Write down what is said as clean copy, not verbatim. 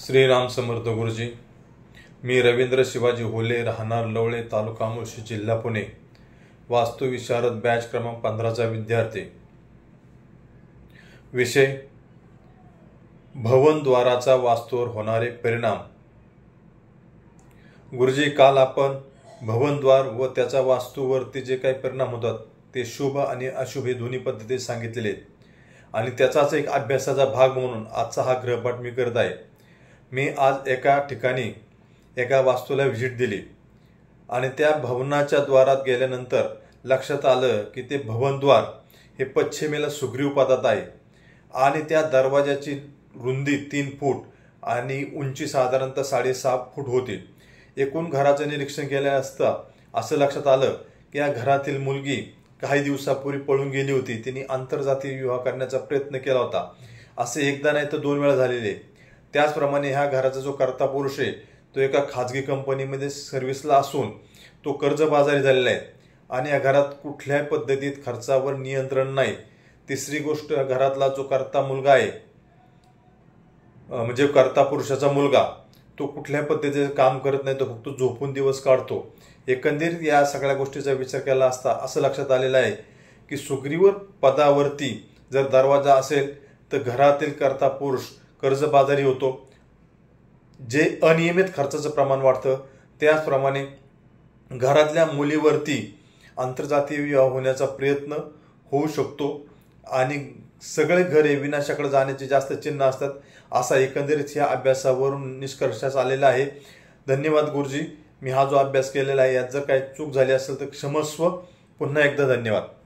श्रीराम समर्थ गुरुजी। मी रवींद्र शिवाजी होले, राहणार लवळे, तालुका मुळशी, जिल्हा पुणे, वास्तुविशारद बॅच क्रमांक 15चा विद्यार्थी। विषय भवनद्वाराचा वास्तूवर होणारे परिणाम। गुरुजी, काल आपण भवनद्वार व त्याचा वास्तूवरती जे काही परिणाम होतात ते शुभ आणि अशुभ हे दोन्ही पद्धती सांगितलेले आहेत आणि त्याचाच एक अभ्यासाचा भाग म्हणून आजचा हा गृहपाठ मी करत आहे। मी आज एका ठिकाणी एका वास्तूला व्हिजिट दिली आणि त्या भवनाच्या द्वारात गेल्यानंतर लक्षात आलं की ते भवनद्वार हे पश्चिमेला सुग्रीवपदात आहे आणि त्या दरवाजाची रुंदी 3 फूट आणि उंची साधारणतः 6.5 फूट होती। एकूण घराचं निरीक्षण केलं असता असं लक्षात आलं की या घरातील मुलगी काही दिवसापूर्वी पळून गेली होती। तिने आंतरजातीय विवाह करण्याचा प्रयत्न केला होता। असे एकदा नाही तर 2 वेळा झालेले। त्याचप्रमाणे ह्या घराचा जो कर्ता पुरुष आहे तो एका खाजगी कंपनीमध्ये सर्व्हिसला असून तो कर्जबाजारी झालेला आहे आणि या घरात कुठल्याही पद्धतीत खर्चावर नियंत्रण नाही। तिसरी गोष्ट, घरातला जो कर्ता मुलगा आहे म्हणजे कर्ता पुरुषाचा मुलगा तो कुठल्याही पद्धतीचं काम करत नाही, तो फक्त झोपून दिवस काढतो। एकंदरीत या सगळ्या गोष्टीचा विचार केला असता असं लक्षात आलेलं आहे की सुग्रीव पदावरती जर दरवाजा असेल तर घरातील कर्ता पुरुष कर्जबाजारी होतो, जे अनियमित खर्चाचं प्रमाण वाढतं। त्याचप्रमाणे घरातल्या मुलीवरती आंतरजातीय विवाह होण्याचा प्रयत्न होऊ शकतो आणि सगळे घरे विनाशाकडे जाण्याचे जास्त चिन्ह असतात, असा एकंदरीत या अभ्यासावरून निष्कर्षास आलेला आहे। धन्यवाद गुरुजी। मी हा जो अभ्यास केलेला आहे यात जर काही चूक झाली असेल तर क्षमस्व। पुन्हा एकदा धन्यवाद।